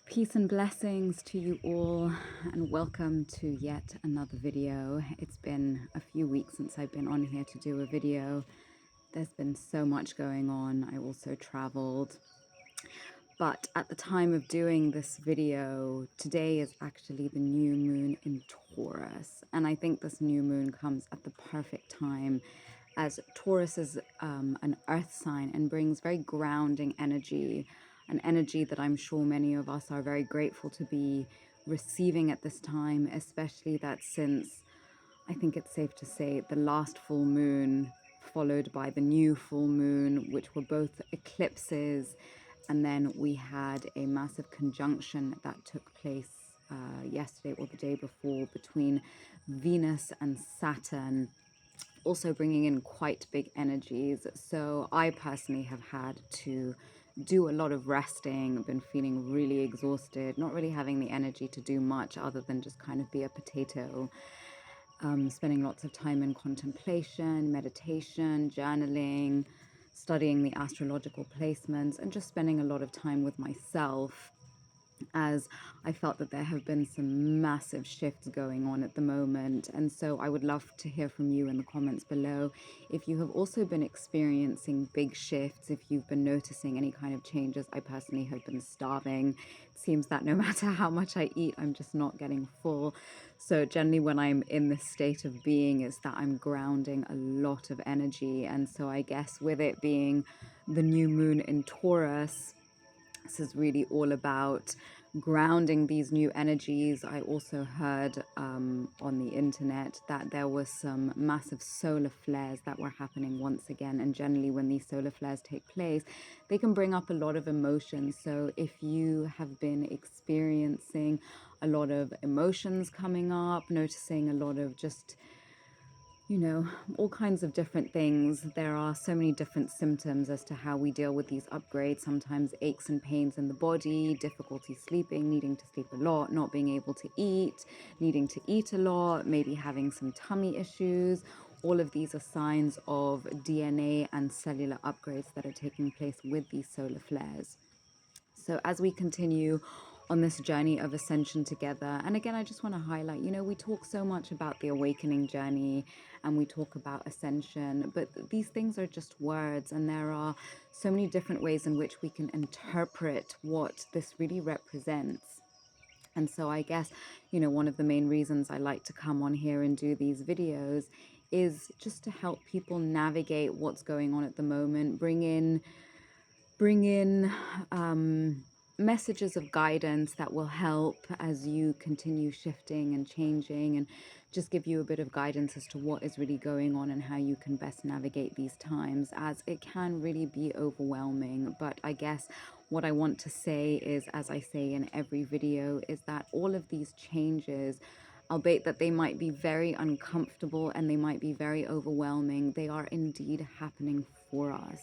Peace and blessings to you all, and welcome to yet another video. It's been a few weeks since I've been on here to do a video. There's been so much going on. I also traveled. But at the time of doing this video, today is actually the new moon in Taurus. And I think this new moon comes at the perfect time, as Taurus is an earth sign and brings very grounding energy, an energy that I'm sure many of us are very grateful to be receiving at this time, especially that since I think it's safe to say the last full moon followed by the new full moon, which were both eclipses, and then we had a massive conjunction that took place yesterday or the day before between Venus and Saturn, also bringing in quite big energies. So I personally have had to do a lot of resting, been feeling really exhausted, not really having the energy to do much other than just kind of be a potato. Spending lots of time in contemplation, meditation, journaling, studying the astrological placements, and just spending a lot of time with myself, as I felt that there have been some massive shifts going on at the moment. And so I would love to hear from you in the comments below if you have also been experiencing big shifts, if you've been noticing any kind of changes. I personally have been starving. It seems that no matter how much I eat, I'm just not getting full. So generally when I'm in this state of being, it's that I'm grounding a lot of energy. And so I guess with it being the new moon in Taurus, this is really all about grounding these new energies. I also heard on the internet that there was some massive solar flares that were happening once again. And generally when these solar flares take place, they can bring up a lot of emotions. So if you have been experiencing a lot of emotions coming up, noticing a lot of just all kinds of different things. There are so many different symptoms as to how we deal with these upgrades. Sometimes aches and pains in the body, difficulty sleeping, needing to sleep a lot, not being able to eat, needing to eat a lot, maybe having some tummy issues. All of these are signs of DNA and cellular upgrades that are taking place with these solar flares. So as we continue on this journey of ascension together, and again, I just want to highlight, we talk so much about the awakening journey and we talk about ascension, but these things are just words, and there are so many different ways in which we can interpret what this really represents. And so I guess, one of the main reasons I like to come on here and do these videos is just to help people navigate what's going on at the moment, bring in messages of guidance that will help as you continue shifting and changing, and just give you a bit of guidance as to what is really going on and how you can best navigate these times, as it can really be overwhelming. But I guess what I want to say is, as I say in every video, is that all of these changes, albeit that they might be very uncomfortable and they might be very overwhelming, they are indeed happening for us.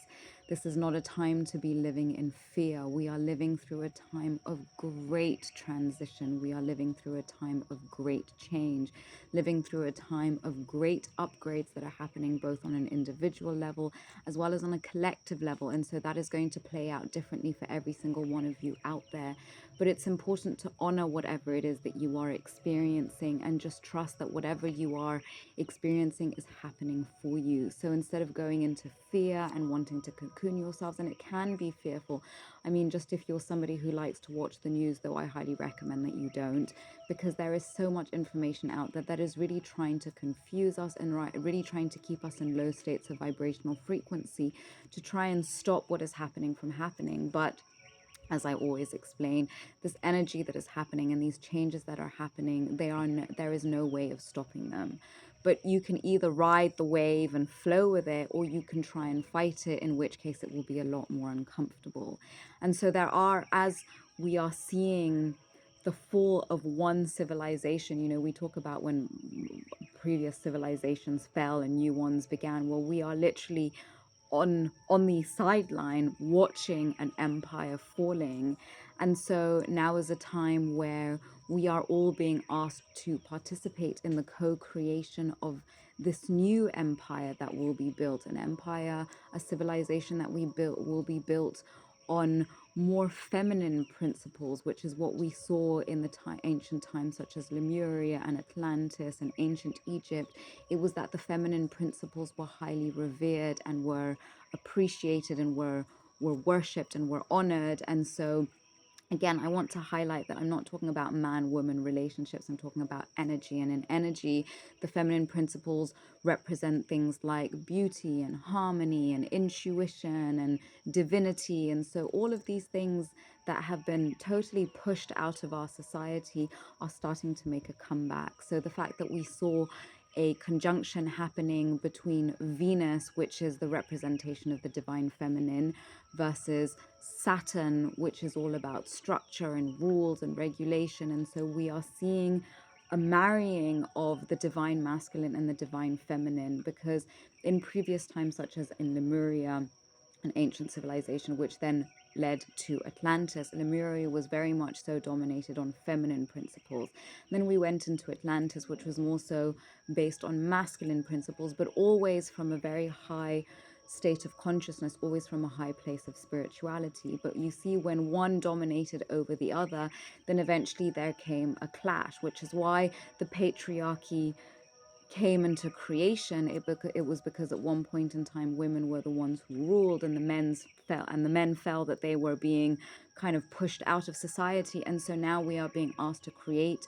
This is not a time to be living in fear. We are living through a time of great transition. We are living through a time of great change, living through a time of great upgrades that are happening both on an individual level as well as on a collective level. And so that is going to play out differently for every single one of you out there. But it's important to honor whatever it is that you are experiencing, and just trust that whatever you are experiencing is happening for you. So instead of going into fear and wanting to cocoon yourselves, and it can be fearful. I mean, just if you're somebody who likes to watch the news, though I highly recommend that you don't, because there is so much information out there that is really trying to confuse us and really trying to keep us in low states of vibrational frequency to try and stop what is happening from happening. But as I always explain, this energy that is happening and these changes that are happening, there is no way of stopping them. But you can either ride the wave and flow with it, or you can try and fight it, in which case it will be a lot more uncomfortable. And so as we are seeing the fall of one civilization, we talk about when previous civilizations fell and new ones began. Well, we are literally on the sideline watching an empire falling. And so now is a time where we are all being asked to participate in the co-creation of this new empire that will be built. An empire, a civilization that we built, will be built on more feminine principles, which is what we saw in the ancient times, such as Lemuria and Atlantis and ancient Egypt. It was that the feminine principles were highly revered and were appreciated and were worshipped and were honored. And so again, I want to highlight that I'm not talking about man-woman relationships. I'm talking about energy. And in energy, the feminine principles represent things like beauty and harmony and intuition and divinity. And so all of these things that have been totally pushed out of our society are starting to make a comeback. So the fact that we saw a conjunction happening between Venus, which is the representation of the divine feminine, versus Saturn, which is all about structure and rules and regulation. And so we are seeing a marrying of the divine masculine and the divine feminine, because in previous times, such as in Lemuria, an ancient civilization, which then led to Atlantis, Lemuria was very much so dominated on feminine principles. Then we went into Atlantis, which was more so based on masculine principles, but always from a very high state of consciousness, always from a high place of spirituality. But you see, when one dominated over the other, then eventually there came a clash, which is why the patriarchy came into creation. It was because at one point in time women were the ones who ruled, and the men felt that they were being kind of pushed out of society. And so now we are being asked to create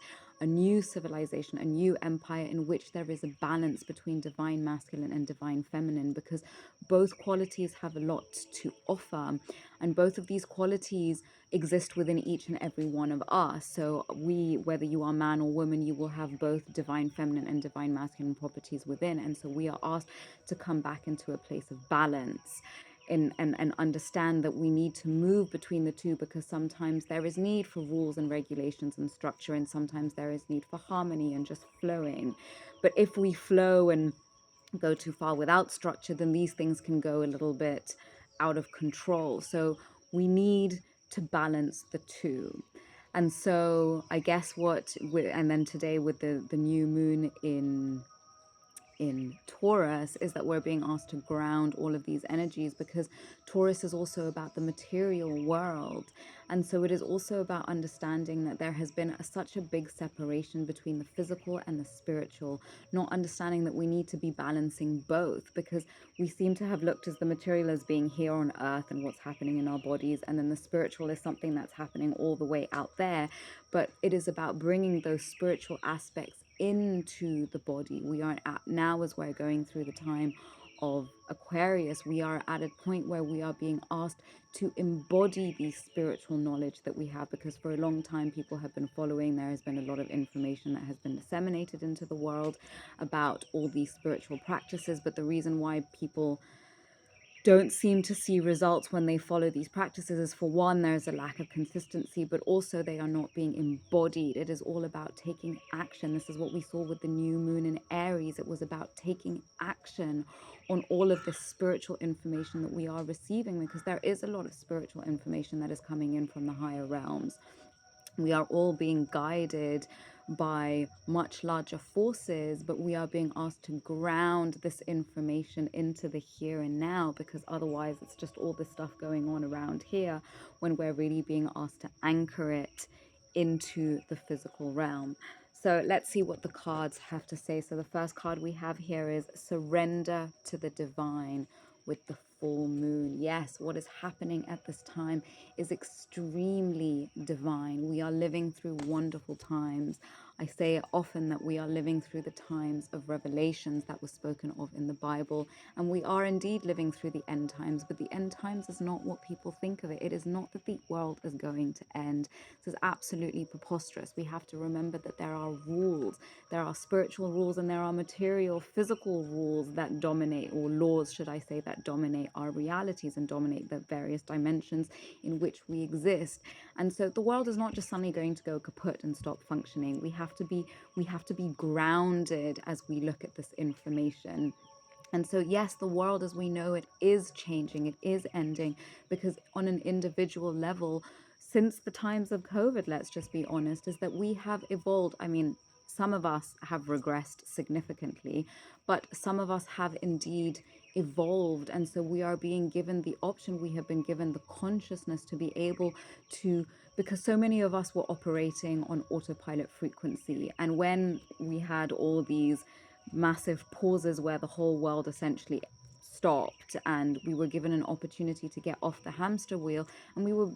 a new civilization, a new empire, in which there is a balance between divine masculine and divine feminine, because both qualities have a lot to offer, and both of these qualities exist within each and every one of us. So whether you are man or woman, you will have both divine feminine and divine masculine properties within. And so we are asked to come back into a place of balance and understand that we need to move between the two, because sometimes there is need for rules and regulations and structure, and sometimes there is need for harmony and just flowing. But if we flow and go too far without structure, then these things can go a little bit out of control. So we need to balance the two. And so I guess and then today with the new moon in Taurus, is that we're being asked to ground all of these energies, because Taurus is also about the material world. And so it is also about understanding that there has been such a big separation between the physical and the spiritual, not understanding that we need to be balancing both, because we seem to have looked as the material as being here on earth and what's happening in our bodies, and then the spiritual is something that's happening all the way out there. But it is about bringing those spiritual aspects into the body. We are at now, as we're going through the time of Aquarius, we are at a point where we are being asked to embody the spiritual knowledge that we have, because for a long time people have been following. There has been a lot of information that has been disseminated into the world about all these spiritual practices, but the reason why people don't seem to see results when they follow these practices is, for one, there's a lack of consistency, but also they are not being embodied. It is all about taking action. This is what we saw with the new moon in Aries. It was about taking action on all of this spiritual information that we are receiving, because there is a lot of spiritual information that is coming in from the higher realms. We are all being guided by much larger forces, but we are being asked to ground this information into the here and now, because otherwise it's just all this stuff going on around here, when we're really being asked to anchor it into the physical realm. So let's see what the cards have to say. So the first card we have here is Surrender to the Divine, with the full moon. Yes, what is happening at this time is extremely divine. We are living through wonderful times. I say often that we are living through the times of revelations that was spoken of in the Bible, and we are indeed living through the end times, but the end times is not what people think of it. It is not that the world is going to end. This is absolutely preposterous. We have to remember that there are rules. There are spiritual rules and there are material, physical rules that dominate, or laws, should I say, that dominate our realities and dominate the various dimensions in which we exist. And so the world is not just suddenly going to go kaput and stop functioning. We have to be grounded as we look at this information. And so, yes, the world as we know it is changing, it is ending, because on an individual level, since the times of COVID, let's just be honest, is that we have evolved. I mean, some of us have regressed significantly, but some of us have indeed evolved, and so we are being given the option, we have been given the consciousness to be able to, because so many of us were operating on autopilot frequency, and when we had all these massive pauses where the whole world essentially stopped and we were given an opportunity to get off the hamster wheel, and we were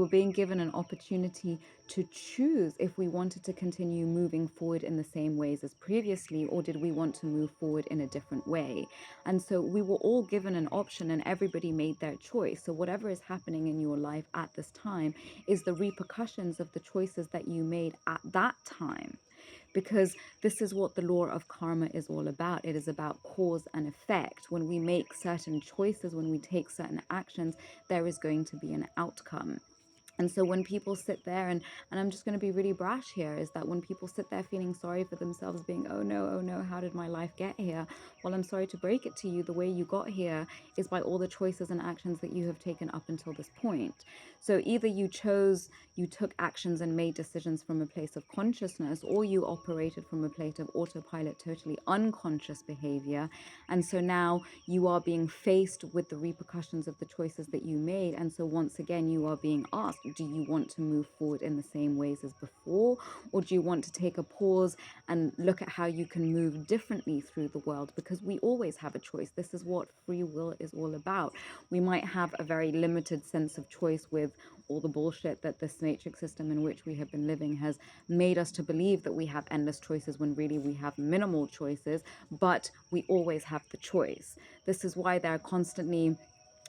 being given an opportunity to choose if we wanted to continue moving forward in the same ways as previously, or did we want to move forward in a different way. And so we were all given an option and everybody made their choice. So whatever is happening in your life at this time is the repercussions of the choices that you made at that time, because this is what the law of karma is all about. It is about cause and effect. When we make certain choices, when we take certain actions, there is going to be an outcome. And so when people sit there, and I'm just going to be really brash here, is that when people sit there feeling sorry for themselves, being, oh no, how did my life get here? Well, I'm sorry to break it to you. The way you got here is by all the choices and actions that you have taken up until this point. So either you took actions and made decisions from a place of consciousness, or you operated from a place of autopilot, totally unconscious behavior. And so now you are being faced with the repercussions of the choices that you made. And so once again, you are being asked, do you want to move forward in the same ways as before? Or do you want to take a pause and look at how you can move differently through the world? Because we always have a choice. This is what free will is all about. We might have a very limited sense of choice with all the bullshit that this matrix system in which we have been living has made us to believe, that we have endless choices when really we have minimal choices, but we always have the choice. This is why they're constantly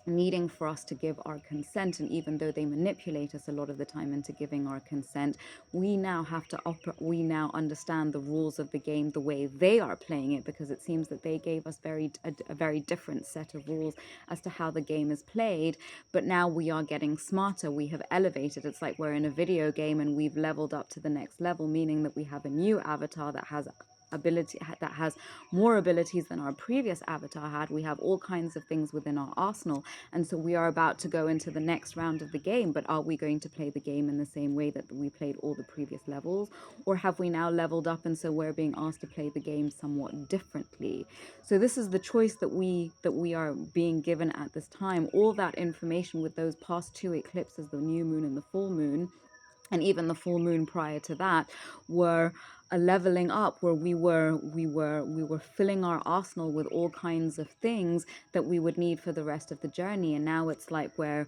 needing for us to give our consent, and even though they manipulate us a lot of the time into giving our consent, we now have to we now understand the rules of the game the way they are playing it, because it seems that they gave us a very different set of rules as to how the game is played. But now we are getting smarter, we have elevated. It's like we're in a video game and we've leveled up to the next level, meaning that we have a new avatar that has more abilities than our previous avatar had. We have all kinds of things within our arsenal, and so we are about to go into the next round of the game. But are we going to play the game in the same way that we played all the previous levels, or have we now leveled up and so we're being asked to play the game somewhat differently? So this is the choice that we are being given at this time. All that information with those past two eclipses, the new moon and the full moon, and even the full moon prior to that, were a leveling up, where we were filling our arsenal with all kinds of things that we would need for the rest of the journey. And now it's like we're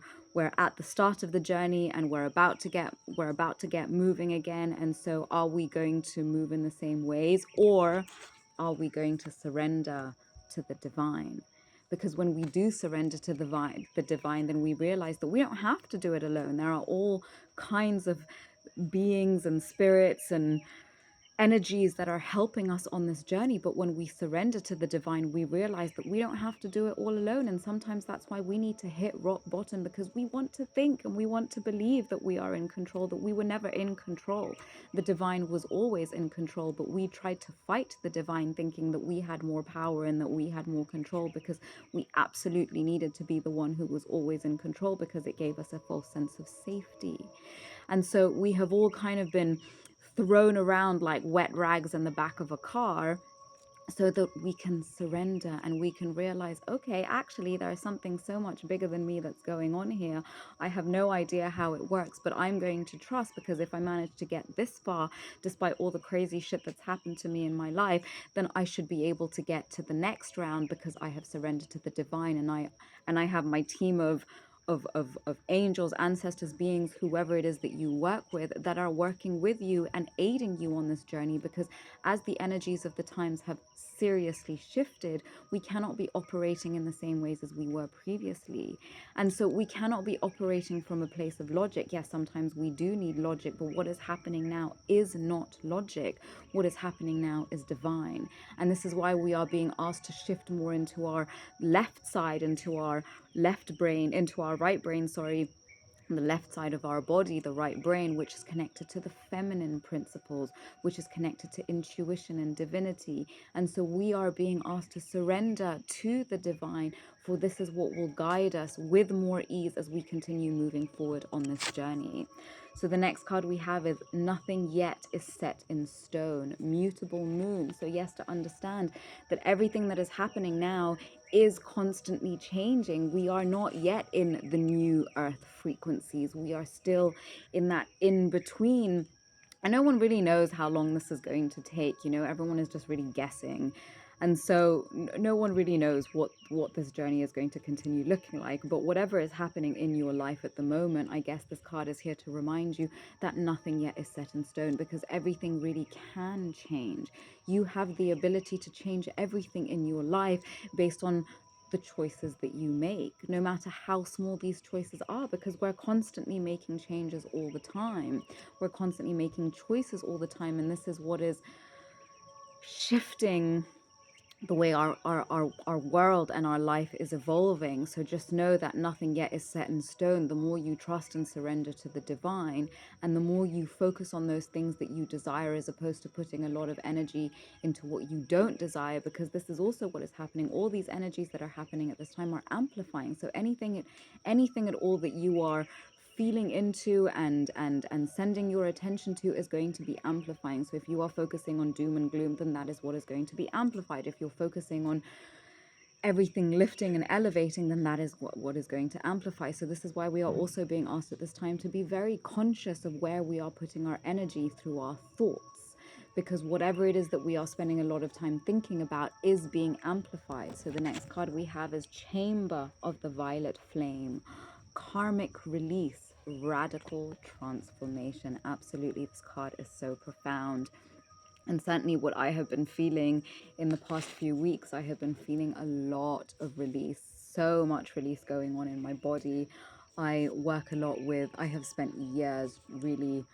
at the start of the journey and we're about to get moving again. And so are we going to move in the same ways, or are we going to surrender to the divine? Because when we do surrender to the divine, then we realize that we don't have to do it alone. There are all kinds of beings and spirits and energies that are helping us on this journey. But when we surrender to the divine, we realize that we don't have to do it all alone. And sometimes that's why we need to hit rock bottom, because we want to think and we want to believe that we are in control, that we were never in control. The divine was always in control, but we tried to fight the divine, thinking that we had more power and that we had more control, because we absolutely needed to be the one who was always in control, because it gave us a false sense of safety. And so we have all kind of been thrown around like wet rags in the back of a car, so that we can surrender and we can realize, okay, actually there's something so much bigger than me that's going on here. I have no idea how it works, but I'm going to trust, because if I manage to get this far despite all the crazy shit that's happened to me in my life, then I should be able to get to the next round, because I have surrendered to the divine, and I have my team of angels, ancestors, beings, whoever it is that you work with, that are working with you and aiding you on this journey. Because as the energies of the times have seriously shifted, we cannot be operating in the same ways as we were previously. And so we cannot be operating from a place of logic. Yes, sometimes we do need logic, but what is happening now is not logic. What is happening now is divine. And this is why we are being asked to shift more into our left side, into our left brain, into our right brain, sorry, the left side of our body, the right brain, which is connected to the feminine principles, which is connected to intuition and divinity. And so we are being asked to surrender to the divine, for this is what will guide us with more ease as we continue moving forward on this journey. So the next card we have is nothing yet is set in stone, mutable moon. So yes, to understand that everything that is happening now is constantly changing. We are not yet in the new earth frequencies. We are still in that in between. And no one really knows how long this is going to take. You know, everyone is just really guessing. And so no one really knows what this journey is going to continue looking like. But whatever is happening in your life at the moment, I guess this card is here to remind you that nothing yet is set in stone, because everything really can change. You have the ability to change everything in your life based on the choices that you make, no matter how small these choices are, because we're constantly making changes all the time. We're constantly making choices all the time, and this is what is shifting the way our world and our life is evolving. So just know that nothing yet is set in stone. The more you trust and surrender to the divine, and the more you focus on those things that you desire, as opposed to putting a lot of energy into what you don't desire, because this is also what is happening. All these energies that are happening at this time are amplifying. So anything at all that you are feeling into and sending your attention to is going to be amplifying. So if you are focusing on doom and gloom, then that is what is going to be amplified. If you're focusing on everything lifting and elevating, then that is what is going to amplify. So this is why we are also being asked at this time to be very conscious of where we are putting our energy through our thoughts, because whatever it is that we are spending a lot of time thinking about is being amplified. So the next card we have is Chamber of the Violet Flame. Karmic release, radical transformation. Absolutely, this card is so profound. And certainly what I have been feeling in the past few weeks, I have been feeling a lot of release, so much release going on in my body. I work a lot with, I have spent years really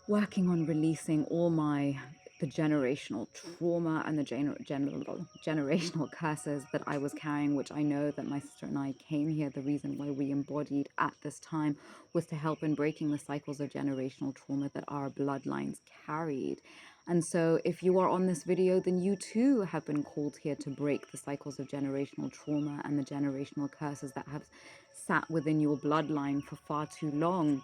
working on releasing all the generational trauma and the generational curses that I was carrying, which I know that my sister and I came here. The reason why we embodied at this time was to help in breaking the cycles of generational trauma that our bloodlines carried. And so if you are on this video, then you too have been called here to break the cycles of generational trauma and the generational curses that have sat within your bloodline for far too long.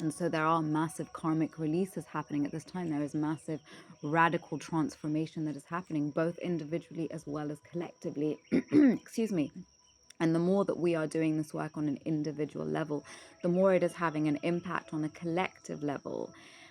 And so there are massive karmic releases happening at this time. There is massive radical transformation that is happening, both individually as well as collectively. Excuse me. And the more that we are doing this work on an individual level, the more it is having an impact on a collective level.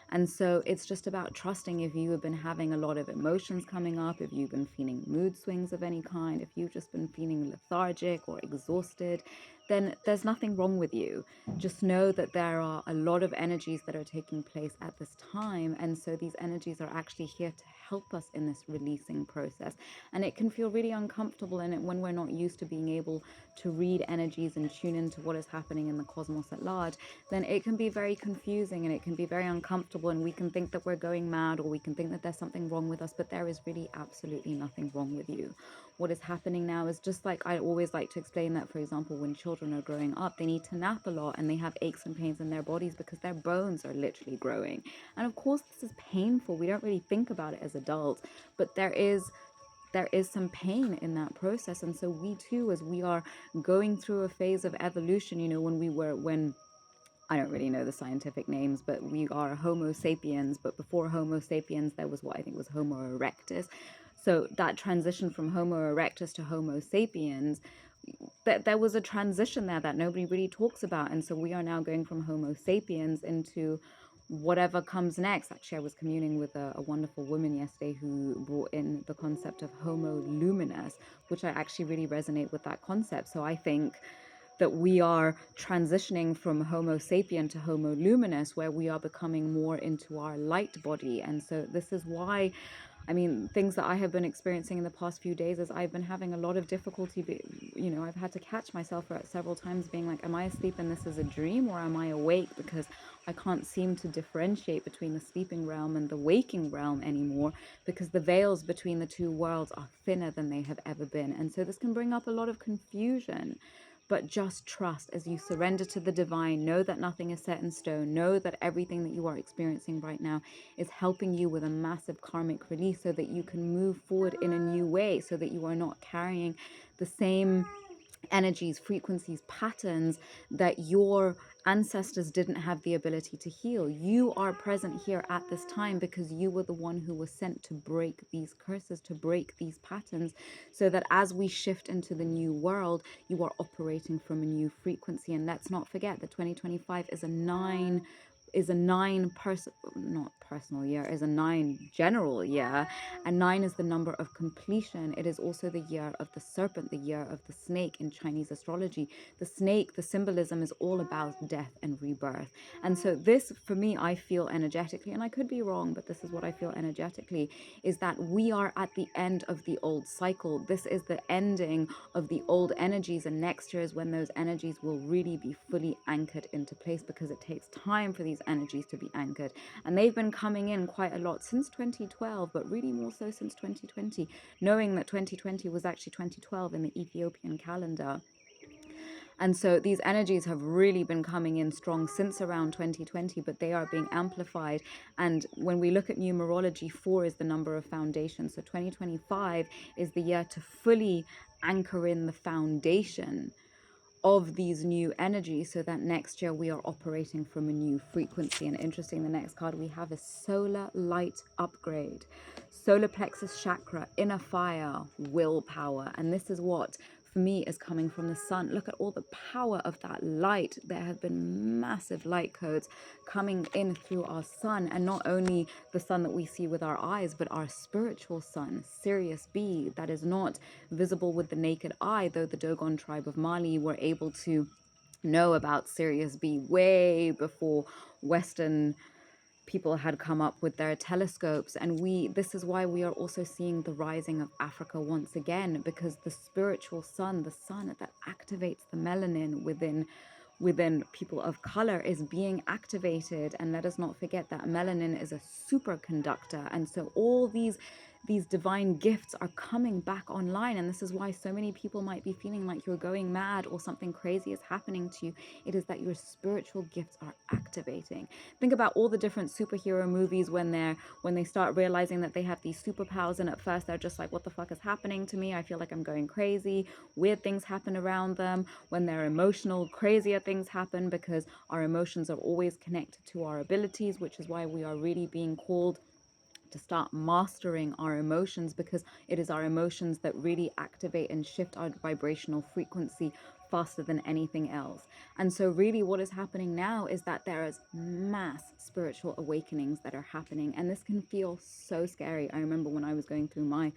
And so it's just about trusting. If you have been having a lot of emotions coming up, if you've been feeling mood swings of any kind, if you've just been feeling lethargic or exhausted, then there's nothing wrong with you. Just know that there are a lot of energies that are taking place at this time. And so these energies are actually here to help us in this releasing process. And it can feel really uncomfortable in it when we're not used to being able to read energies and tune into what is happening in the cosmos at large. Then it can be very confusing and it can be very uncomfortable, and we can think that we're going mad, or we can think that there's something wrong with us, but there is really absolutely nothing wrong with you. What is happening now is just like I always like to explain that, for example, when children are growing up, they need to nap a lot and they have aches and pains in their bodies because their bones are literally growing. And of course, this is painful. We don't really think about it as adults, but there is some pain in that process. And so we too, as we are going through a phase of evolution, you know, when I don't really know the scientific names, but we are Homo sapiens. But before Homo sapiens, there was what I think was Homo erectus. So that transition from Homo erectus to Homo sapiens, that there was a transition there that nobody really talks about. And so we are now going from Homo sapiens into whatever comes next. Actually, I was communing with a wonderful woman yesterday who brought in the concept of Homo luminous, which I actually really resonate with that concept. So I think that we are transitioning from Homo sapien to Homo luminous, where we are becoming more into our light body. And so this is why, I mean, things that I have been experiencing in the past few days is I've been having a lot of difficulty, you know, I've had to catch myself several times being like, am I asleep and this is a dream, or am I awake? Because I can't seem to differentiate between the sleeping realm and the waking realm anymore, because the veils between the two worlds are thinner than they have ever been. And so this can bring up a lot of confusion. but just trust as you surrender to the divine. Know that nothing is set in stone. Know that everything that you are experiencing right now is helping you with a massive karmic release so that you can move forward in a new way, so that you are not carrying the same energies, frequencies, patterns that your ancestors didn't have the ability to heal. You are present here at this time because you were the one who was sent to break these curses, to break these patterns, so that as we shift into the new world, you are operating from a new frequency. And let's not forget that 2025 is a not personal year, is a 9 general year, and 9 is the number of completion. It is also the year of the serpent, the year of the snake in Chinese astrology. The snake, the symbolism is all about death and rebirth. And so this, for me, I feel energetically, and I could be wrong, but this is what I feel energetically, is that we are at the end of the old cycle. This is the ending of the old energies, and next year is when those energies will really be fully anchored into place, because it takes time for these energies to be anchored. And they've been coming in quite a lot since 2012, but really more so since 2020, knowing that 2020 was actually 2012 in the Ethiopian calendar. And so these energies have really been coming in strong since around 2020, but they are being amplified. And when we look at numerology, 4 is the number of foundations. So 2025 is the year to fully anchor in the foundation of these new energies, so that next year we are operating from a new frequency. And interesting, the next card we have is solar light upgrade, solar plexus chakra, inner fire, willpower. And this is what for me is coming from the sun. Look at all the power of that light. There have been massive light codes coming in through our sun, and not only the sun that we see with our eyes, but our spiritual sun, Sirius B, that is not visible with the naked eye, though the Dogon tribe of Mali were able to know about Sirius B way before Western people had come up with their telescopes. And this is why we are also seeing the rising of Africa once again, because the spiritual sun, the sun that activates the melanin within people of color, is being activated. And let us not forget that melanin is a superconductor. And so all these divine gifts are coming back online. And this is why so many people might be feeling like you're going mad or something crazy is happening to you. It is that your spiritual gifts are activating. Think about all the different superhero movies when they start realizing that they have these superpowers, and at first they're just like, what the fuck is happening to me? I feel like I'm going crazy. Weird things happen around them. When they're emotional, crazier things happen, because our emotions are always connected to our abilities, which is why we are really being called to start mastering our emotions, because it is our emotions that really activate and shift our vibrational frequency faster than anything else. And so really what is happening now is that there is mass spiritual awakenings that are happening, and this can feel so scary. I remember when I was going through my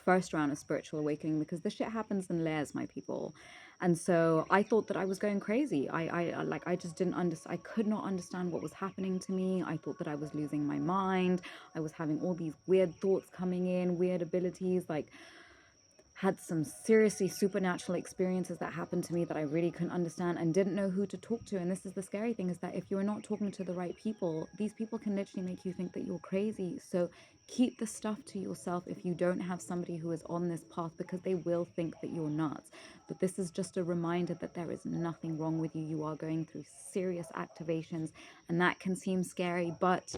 first round of spiritual awakening, because this shit happens in layers, my people. And so I thought that I was going crazy. I just didn't understand. I could not understand what was happening to me. I thought that I was losing my mind. I was having all these weird thoughts coming in, weird abilities, like had some seriously supernatural experiences that happened to me that I really couldn't understand and didn't know who to talk to. And this is the scary thing, is that if you're not talking to the right people, these people can literally make you think that you're crazy. So keep the stuff to yourself if you don't have somebody who is on this path, because they will think that you're nuts. But this is just a reminder that there is nothing wrong with you. You are going through serious activations, and that can seem scary, but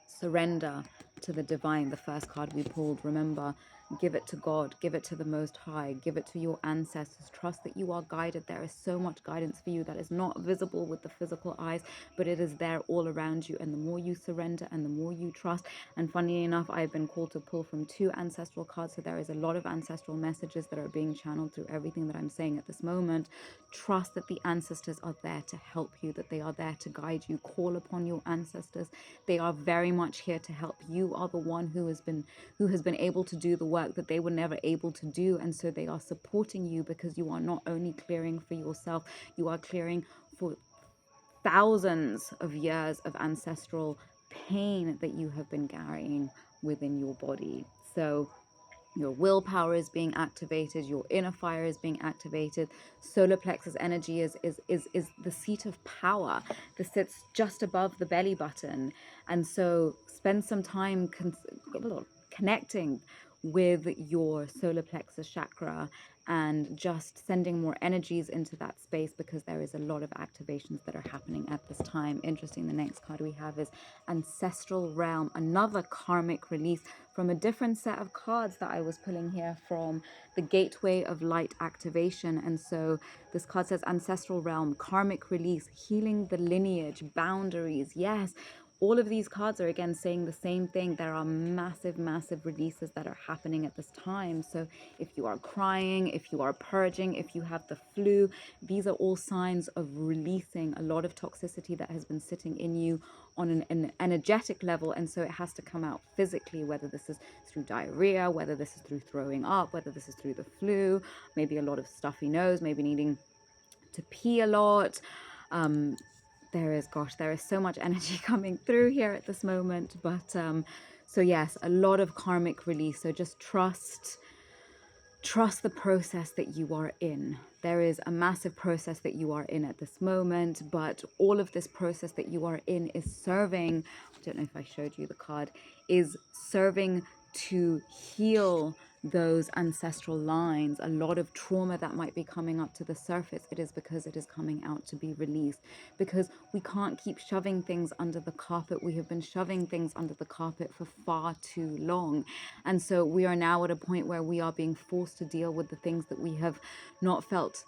surrender to the divine. The first card we pulled, remember, give it to God, give it to the Most High, give it to your ancestors. Trust that you are guided. There is so much guidance for you that is not visible with the physical eyes, but it is there all around you. And the more you surrender and the more you trust, and funny enough, I've been called to pull from 2 ancestral cards, so there is a lot of ancestral messages that are being channeled through everything that I'm saying at this moment. Trust that the ancestors are there to help you, that they are there to guide you. Call upon your ancestors. They are very much here to help. You are the one who has been able to do the work that they were never able to do, and so they are supporting you, because you are not only clearing for yourself, you are clearing for thousands of years of ancestral pain that you have been carrying within your body. So your willpower is being activated, your inner fire is being activated. Solar plexus energy is the seat of power that sits just above the belly button. And so spend some time connecting with your solar plexus chakra and just sending more energies into that space, because there is a lot of activations that are happening at this time. Interesting, the next card we have is Ancestral Realm, another karmic release from a different set of cards that I was pulling here from the Gateway of Light activation. And so this card says Ancestral Realm, karmic release, healing the lineage, boundaries. Yes, all of these cards are again saying the same thing. There are massive, massive releases that are happening at this time. So if you are crying, if you are purging, if you have the flu, these are all signs of releasing a lot of toxicity that has been sitting in you on an energetic level. And so it has to come out physically, whether this is through diarrhea, whether this is through throwing up, whether this is through the flu, maybe a lot of stuffy nose, maybe needing to pee a lot. There is so much energy coming through here at this moment. But so yes, a lot of karmic release. So just trust the process that you are in. There is a massive process that you are in at this moment, but all of this process that you are in is serving, I don't know if I showed you the card, is serving to heal those ancestral lines. A lot of trauma that might be coming up to the surface, it is because it is coming out to be released, because we can't keep shoving things under the carpet. We have been shoving things under the carpet for far too long, and so we are now at a point where we are being forced to deal with the things that we have not felt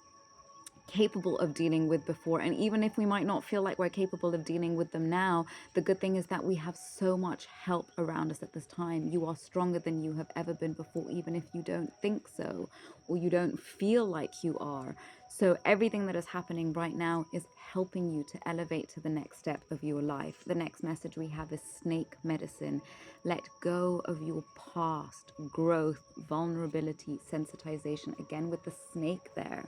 capable of dealing with before. And even if we might not feel like we're capable of dealing with them now, the good thing is that we have so much help around us at this time. You are stronger than you have ever been before, even if you don't think so, or you don't feel like you are. So everything that is happening right now is helping you to elevate to the next step of your life. The next message we have is snake medicine. Let go of your past, growth, vulnerability, sensitization. Again with the snake there,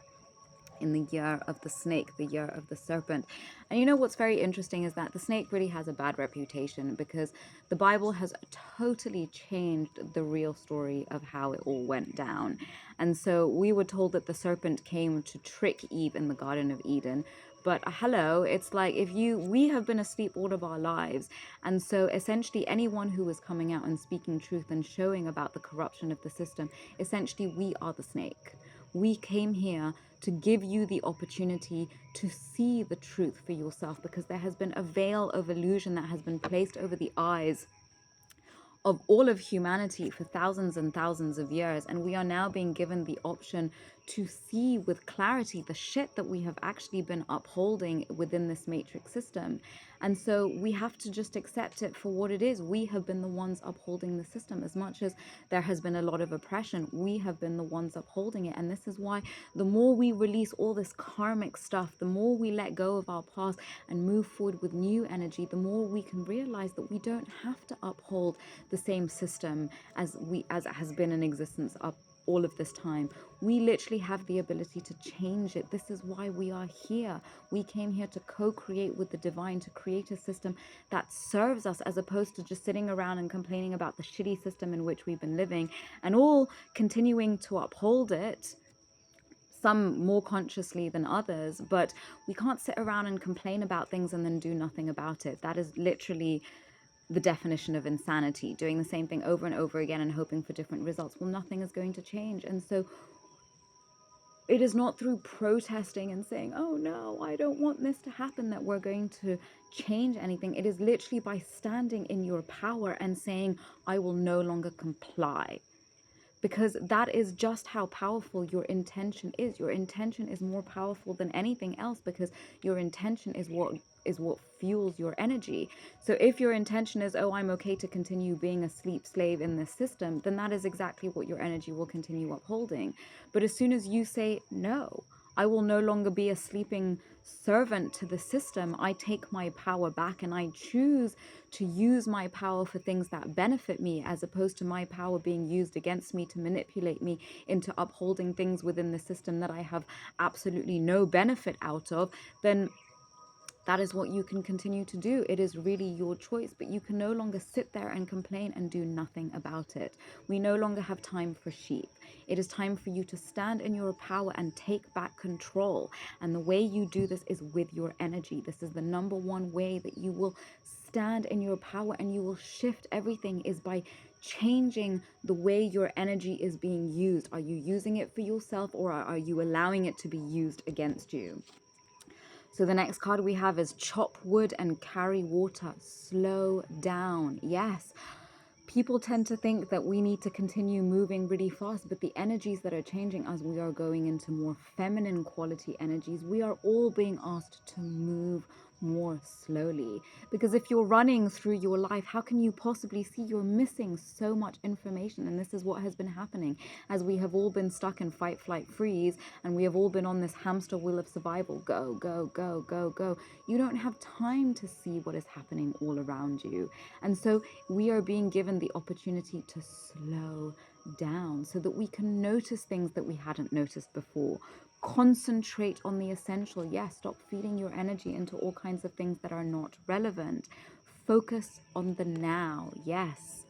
in the year of the snake, the year of the serpent. And you know what's very interesting is that the snake really has a bad reputation, because the Bible has totally changed the real story of how it all went down. And so we were told that the serpent came to trick Eve in the Garden of Eden. But hello, it's like we have been asleep all of our lives. And so essentially anyone who is coming out and speaking truth and showing about the corruption of the system, essentially we are the snake. We came here to give you the opportunity to see the truth for yourself, because there has been a veil of illusion that has been placed over the eyes of all of humanity for thousands and thousands of years, and we are now being given the option to see with clarity the shit that we have actually been upholding within this matrix system. And so we have to just accept it for what it is. We have been the ones upholding the system. As much as there has been a lot of oppression, we have been the ones upholding it. And this is why the more we release all this karmic stuff, the more we let go of our past and move forward with new energy, the more we can realize that we don't have to uphold the same system as it has been in existence up all of this time. We literally have the ability to change it. This is why we are here. We came here to co-create with the divine, to create a system that serves us, as opposed to just sitting around and complaining about the shitty system in which we've been living, and all continuing to uphold it, some more consciously than others. But we can't sit around and complain about things and then do nothing about it. That is literally the definition of insanity, doing the same thing over and over again and hoping for different results. Well, nothing is going to change. And so it is not through protesting and saying, oh no, I don't want this to happen, that we're going to change anything. It is literally by standing in your power and saying, I will no longer comply. Because that is just how powerful your intention is. Your intention is more powerful than anything else, because your intention is what fuels your energy. So if your intention is, oh, I'm okay to continue being a sleep slave in this system, then that is exactly what your energy will continue upholding. But as soon as you say, no, I will no longer be a sleeping servant to the system, I take my power back and I choose to use my power for things that benefit me, as opposed to my power being used against me to manipulate me into upholding things within the system that I have absolutely no benefit out of, then that is what you can continue to do. It is really your choice, but you can no longer sit there and complain and do nothing about it. We no longer have time for sheep. It is time for you to stand in your power and take back control. And the way you do this is with your energy. This is the number one way that you will stand in your power and you will shift everything, is by changing the way your energy is being used. Are you using it for yourself, or are you allowing it to be used against you? So the next card we have is chop wood and carry water. Slow down. Yes. People tend to think that we need to continue moving really fast, but the energies that are changing as we are going into more feminine quality energies, we are all being asked to move more slowly. Because if you're running through your life, how can you possibly see? You're missing so much information. And this is what has been happening as we have all been stuck in fight, flight, freeze, and we have all been on this hamster wheel of survival. Go, go, go, go, go. You don't have time to see what is happening all around you. And so we are being given the opportunity to slow down so that we can notice things that we hadn't noticed before. Concentrate on the essential. Yes, stop feeding your energy into all kinds of things that are not relevant. Focus on the now. Yes,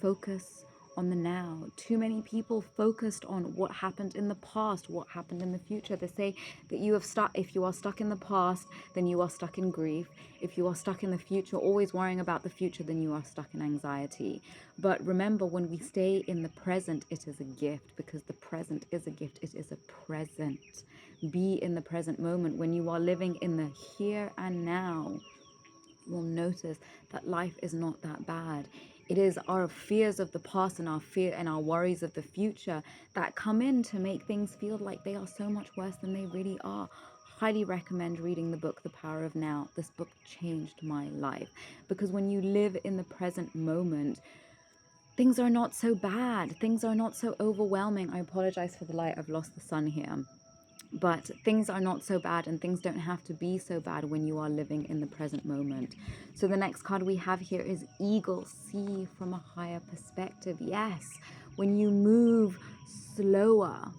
focus on the now. Too many people focused on what happened in the past, what happened in the future. They say that if you are stuck in the past, then you are stuck in grief. If you are stuck in the future, always worrying about the future, then you are stuck in anxiety. But remember, when we stay in the present, it is a gift, because the present is a gift. It is a present. Be in the present moment. When you are living in the here and now, you'll notice that life is not that bad. It is our fears of the past and our worries of the future that come in to make things feel like they are so much worse than they really are. Highly recommend reading the book, The Power of Now. This book changed my life, because when you live in the present moment, things are not so bad. Things are not so overwhelming. I apologize for the light. I've lost the sun here. But things are not so bad, and things don't have to be so bad when you are living in the present moment. So the next card we have here is Eagle. See from a higher perspective. Yes, when you move slower,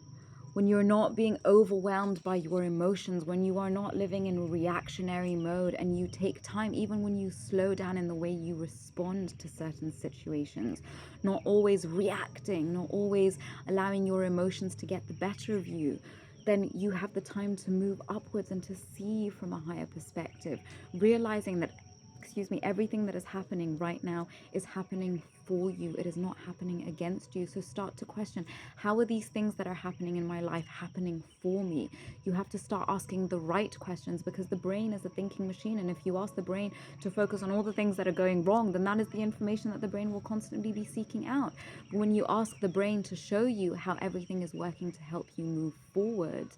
when you're not being overwhelmed by your emotions, when you are not living in reactionary mode, and you take time, even when you slow down in the way you respond to certain situations, not always reacting, not always allowing your emotions to get the better of you, then you have the time to move upwards and to see from a higher perspective, realizing that, everything that is happening right now is happening for you. It is not happening against you. So start to question, how are these things that are happening in my life happening for me? You have to start asking the right questions, because the brain is a thinking machine. And if you ask the brain to focus on all the things that are going wrong, then that is the information that the brain will constantly be seeking out. But when you ask the brain to show you how everything is working to help you move forward,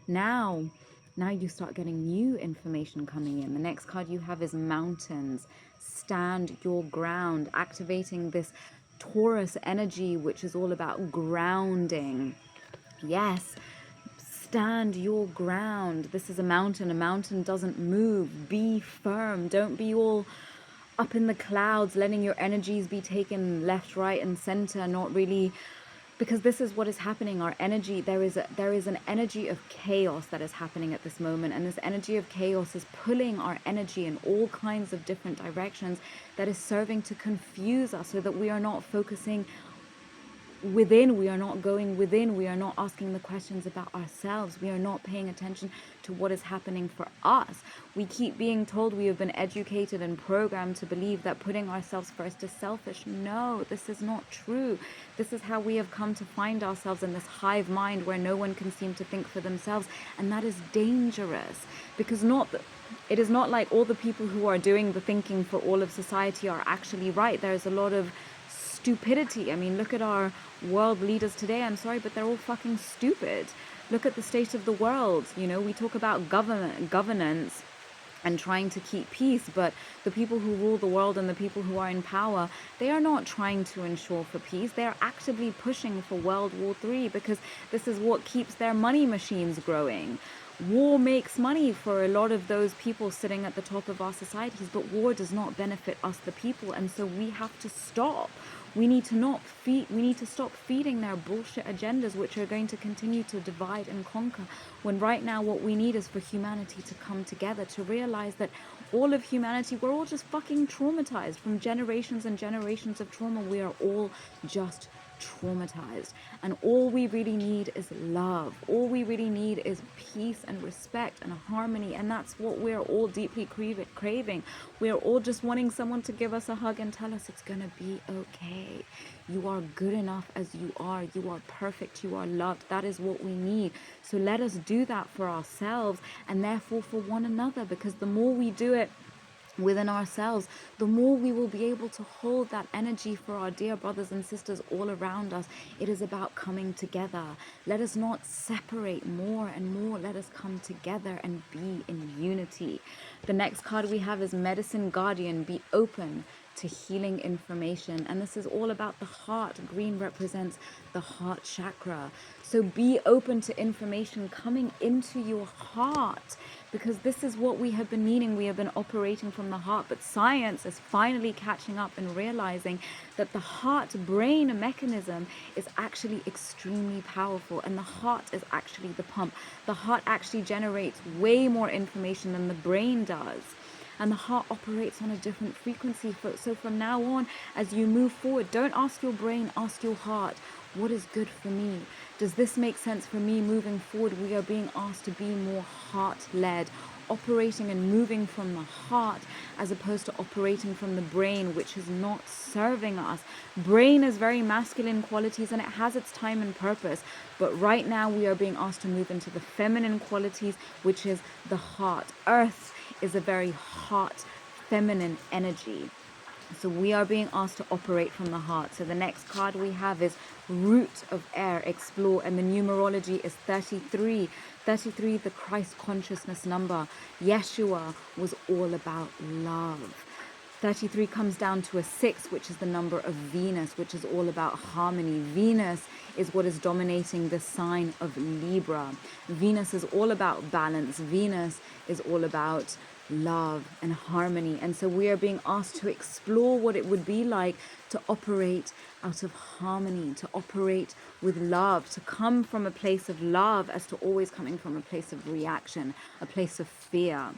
now you start getting new information coming in. The next card you have is Mountains. Stand your ground, activating this Taurus energy, which is all about grounding. Yes, stand your ground. This is a mountain. A mountain doesn't move. Be firm. Don't be all up in the clouds, letting your energies be taken left, right, and center, not really, because this is what is happening. Our energy, there is an energy of chaos that is happening at this moment, and this energy of chaos is pulling our energy in all kinds of different directions, that is serving to confuse us, so that we are not focusing within, we are not going within, we are not asking the questions about ourselves, we are not paying attention to what is happening for us. We keep being told, we have been educated and programmed to believe that putting ourselves first is selfish. No, this is not true. This is how we have come to find ourselves in this hive mind where no one can seem to think for themselves, and that is dangerous, because it is not like all the people who are doing the thinking for all of society are actually right. There's a lot of stupidity. I mean, look at our world leaders today. I'm sorry, but they're all fucking stupid. Look at the state of the world. You know, we talk about governance and trying to keep peace, but the people who rule the world and the people who are in power, they are not trying to ensure for peace. They are actively pushing for World War III, because this is what keeps their money machines growing. War makes money for a lot of those people sitting at the top of our societies, but war does not benefit us, the people, and so we have to stop. We need to stop feeding their bullshit agendas, which are going to continue to divide and conquer, when right now what we need is for humanity to come together, to realize that all of humanity, we're all just fucking traumatized from generations and generations of trauma. We are all just traumatized. And all we really need is love. All we really need is peace and respect and harmony. And that's what we're all deeply craving. We're all just wanting someone to give us a hug and tell us it's going to be okay. You are good enough as you are. You are perfect. You are loved. That is what we need. So let us do that for ourselves and therefore for one another, because the more we do it within ourselves, the more we will be able to hold that energy for our dear brothers and sisters all around us. It is about coming together. Let us not separate more and more. Let us come together and be in unity. The next card we have is Medicine Guardian. Be open to healing information. And this is all about the heart. Green represents the heart chakra. So be open to information coming into your heart, because this is what we have been needing. We have been operating from the heart, but science is finally catching up and realizing that the heart-brain mechanism is actually extremely powerful, and the heart is actually the pump. The heart actually generates way more information than the brain does. And the heart operates on a different frequency. So from now on, as you move forward, don't ask your brain, ask your heart. What is good for me? Does this make sense for me moving forward? We are being asked to be more heart-led, operating and moving from the heart as opposed to operating from the brain, which is not serving us. Brain is very masculine qualities and it has its time and purpose. But right now we are being asked to move into the feminine qualities, which is the heart. Earth is a very hot, feminine energy. So we are being asked to operate from the heart. So the next card we have is Root of Air, Explore, and the numerology is 33. 33, the Christ consciousness number. Yeshua was all about love. 33 comes down to a 6, which is the number of Venus, which is all about harmony. Venus is what is dominating the sign of Libra. Venus is all about balance. Venus is all about love and harmony. And so we are being asked to explore what it would be like to operate out of harmony, to operate with love, to come from a place of love as to always coming from a place of reaction, a place of fear.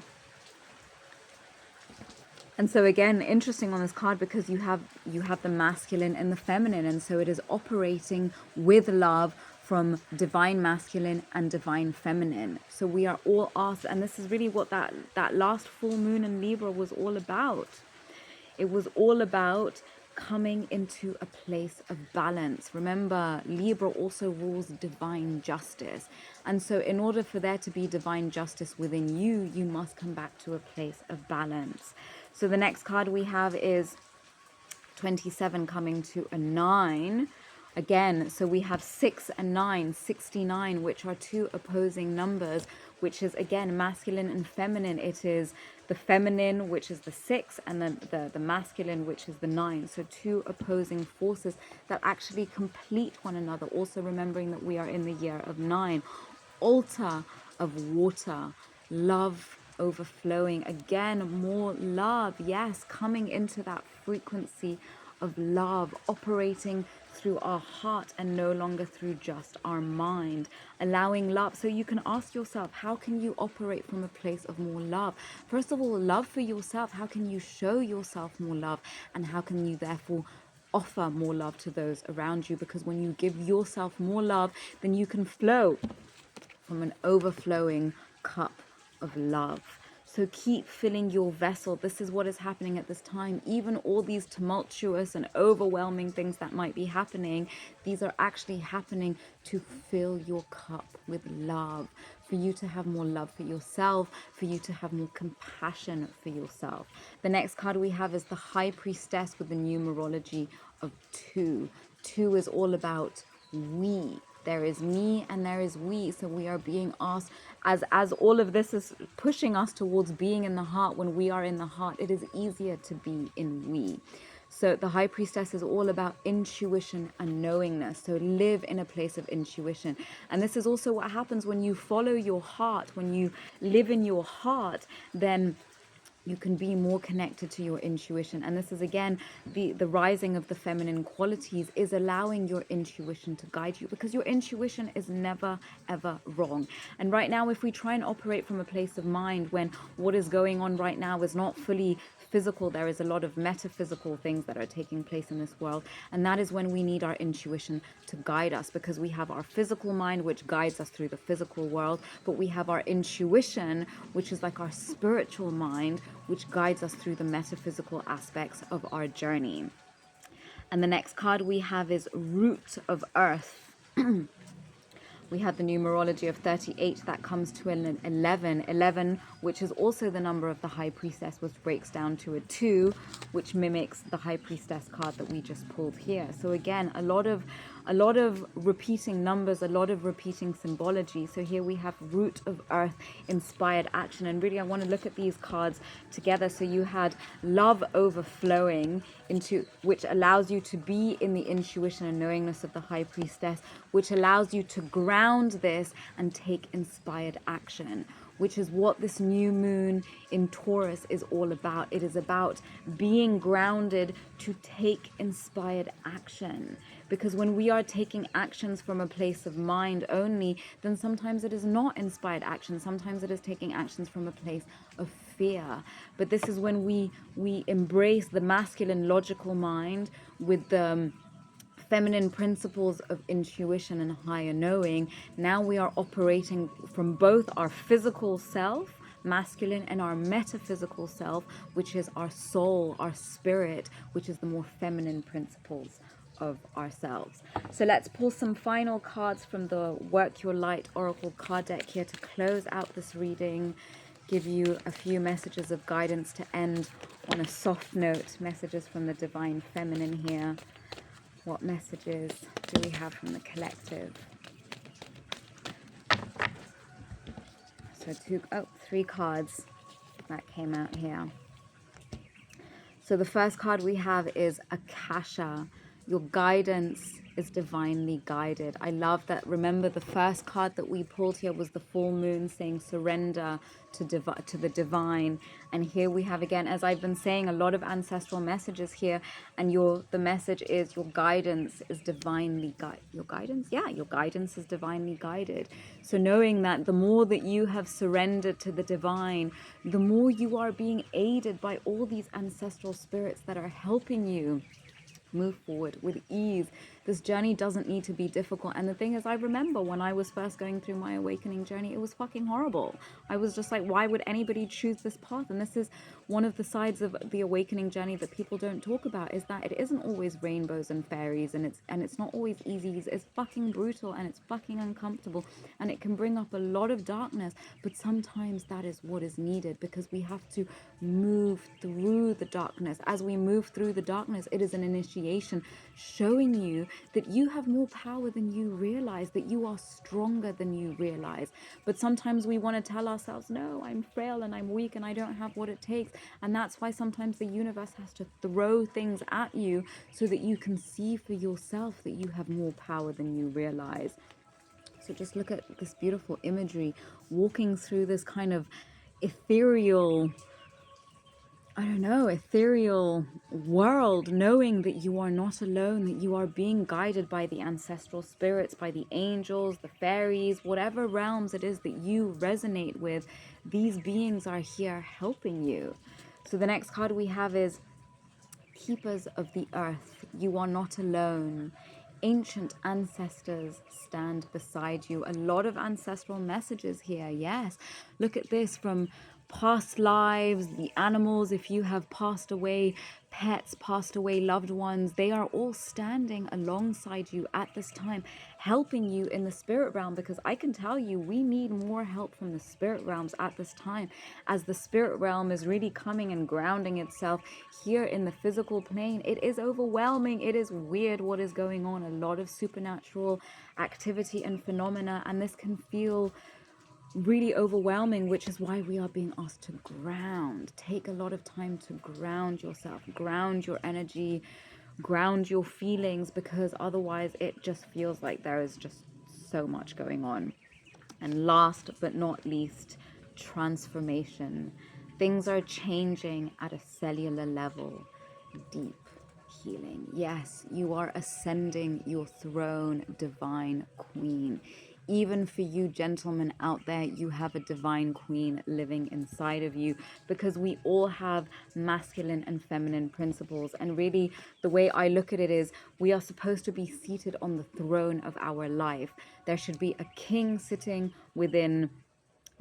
And so again, interesting on this card, because you have the masculine and the feminine, and so it is operating with love from divine masculine and divine feminine. So we are all asked, and this is really what that last full moon in Libra was all about. It was all about coming into a place of balance. Remember, Libra also rules divine justice. And so in order for there to be divine justice within you, you must come back to a place of balance. So the next card we have is 27 coming to a 9. Again, so we have 6 and 9, 69, which are two opposing numbers, which is, again, masculine and feminine. It is the feminine, which is the 6, and then the masculine, which is the 9. So two opposing forces that actually complete one another. Also remembering that we are in the year of 9. Altar of water, love overflowing. Again, more love. Yes, coming into that frequency of love, operating through our heart and no longer through just our mind, allowing love. So you can ask yourself, how can you operate from a place of more love? First of all, love for yourself. How can you show yourself more love? And how can you therefore offer more love to those around you? Because when you give yourself more love, then you can flow from an overflowing cup of love. So keep filling your vessel. This is what is happening at this time. Even all these tumultuous and overwhelming things that might be happening, these are actually happening to fill your cup with love, for you to have more love for yourself, for you to have more compassion for yourself. The next card we have is the High Priestess with the numerology of 2. 2 is all about we. There is me and there is we. So we are being asked, as all of this is pushing us towards being in the heart, when we are in the heart, it is easier to be in we. So the High Priestess is all about intuition and knowingness. So live in a place of intuition. And this is also what happens when you follow your heart. When you live in your heart, then You can be more connected to your intuition. And this is, again, the rising of the feminine qualities is allowing your intuition to guide you, because your intuition is never, ever wrong. And right now, if we try and operate from a place of mind when what is going on right now is not fully physical, there is a lot of metaphysical things that are taking place in this world. And that is when we need our intuition to guide us, because we have our physical mind, which guides us through the physical world, but we have our intuition, which is like our spiritual mind, which guides us through the metaphysical aspects of our journey. And the next card we have is Root of Earth. We have the numerology of 38 that comes to an 11. 11, which is also the number of the High Priestess, which breaks down to a 2, which mimics the High Priestess card that we just pulled here. So again, a lot of repeating numbers, a lot of repeating symbology. So here we have Root of Earth, inspired action. And really, I want to look at these cards together. So you had love overflowing into, which allows you to be in the intuition and knowingness of the High Priestess, which allows you to ground this and take inspired action, which is what this new moon in Taurus is all about. It is about being grounded to take inspired action. Because when we are taking actions from a place of mind only, then sometimes it is not inspired action. Sometimes it is taking actions from a place of fear. But this is when we embrace the masculine logical mind with the feminine principles of intuition and higher knowing. Now we are operating from both our physical self, masculine, and our metaphysical self, which is our soul, our spirit, which is the more feminine principles of ourselves. So let's pull some final cards from the Work Your Light Oracle card deck here to close out this reading, give you a few messages of guidance to end on a soft note, messages from the Divine Feminine here. What messages do we have from the collective? So three cards that came out here. So the first card we have is Akasha. Your guidance is divinely guided. I love that. Remember, the first card that we pulled here was the full moon, saying surrender to the divine. And here we have, again, as I've been saying, a lot of ancestral messages here. And the message is your guidance is divinely guided. Your guidance? Yeah, your guidance is divinely guided. So knowing that the more that you have surrendered to the divine, the more you are being aided by all these ancestral spirits that are helping you move forward with ease. This journey doesn't need to be difficult. And the thing is, I remember when I was first going through my awakening journey, it was fucking horrible. I was just like, why would anybody choose this path? And this is one of the sides of the awakening journey that people don't talk about, is that it isn't always rainbows and fairies, and it's not always easy. It's fucking brutal, and it's fucking uncomfortable, and it can bring up a lot of darkness. But sometimes that is what is needed, because we have to move through the darkness. As we move through the darkness, it is an initiation showing you that you have more power than you realize, that you are stronger than you realize. But sometimes we want to tell ourselves, no, I'm frail and I'm weak and I don't have what it takes. And that's why sometimes the universe has to throw things at you so that you can see for yourself that you have more power than you realize. So just look at this beautiful imagery, walking through this kind of ethereal, ethereal world, knowing that you are not alone, that you are being guided by the ancestral spirits, by the angels, the fairies, whatever realms it is that you resonate with. These beings are here helping you. So the next card we have is Keepers of the Earth. You are not alone. Ancient ancestors stand beside you. A lot of ancestral messages here. Yes, look at this, from past lives, the animals, if you have passed away, pets, passed away loved ones, they are all standing alongside you at this time, helping you in the spirit realm. Because I can tell you, we need more help from the spirit realms at this time, as the spirit realm is really coming and grounding itself here in the physical plane. It is overwhelming. It is weird what is going on. A lot of supernatural activity and phenomena, and this can feel really overwhelming, which is why we are being asked to ground. Take a lot of time to ground yourself, ground your energy, ground your feelings, because otherwise it just feels like there is just so much going on. And last but not least, transformation. Things are changing at a cellular level. Deep healing. Yes, you are ascending your throne, divine queen. Even for you gentlemen out there, you have a divine queen living inside of you, because we all have masculine and feminine principles. And really, the way I look at it is, we are supposed to be seated on the throne of our life. There should be a king sitting within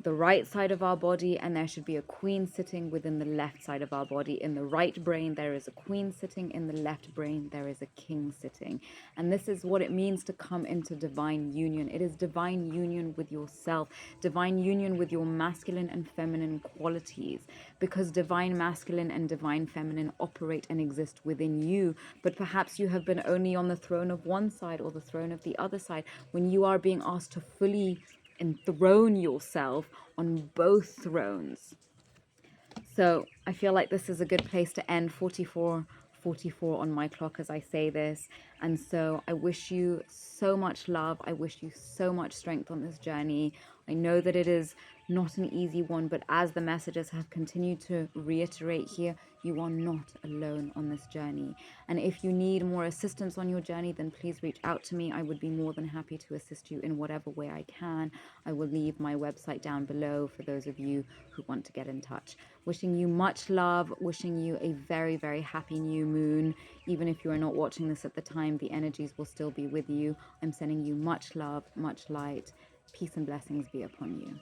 the right side of our body, and there should be a queen sitting within the left side of our body. In the right brain there is a queen sitting, in the left brain there is a king sitting. And this is what it means to come into divine union. It is divine union with yourself, divine union with your masculine and feminine qualities, because divine masculine and divine feminine operate and exist within you. But perhaps you have been only on the throne of one side or the throne of the other side, when you are being asked to fully enthrone yourself on both thrones. So I feel like this is a good place to end. 44 on my clock as I say this. And so I wish you so much love. I wish you so much strength on this journey. I know that it is not an easy one, but as the messages have continued to reiterate here, you are not alone on this journey. And if you need more assistance on your journey, then please reach out to me. I would be more than happy to assist you in whatever way I can. I will leave my website down below for those of you who want to get in touch. Wishing you much love, wishing you a very, very happy new moon. Even if you are not watching this at the time, the energies will still be with you. I'm sending you much love, much light. Peace and blessings be upon you.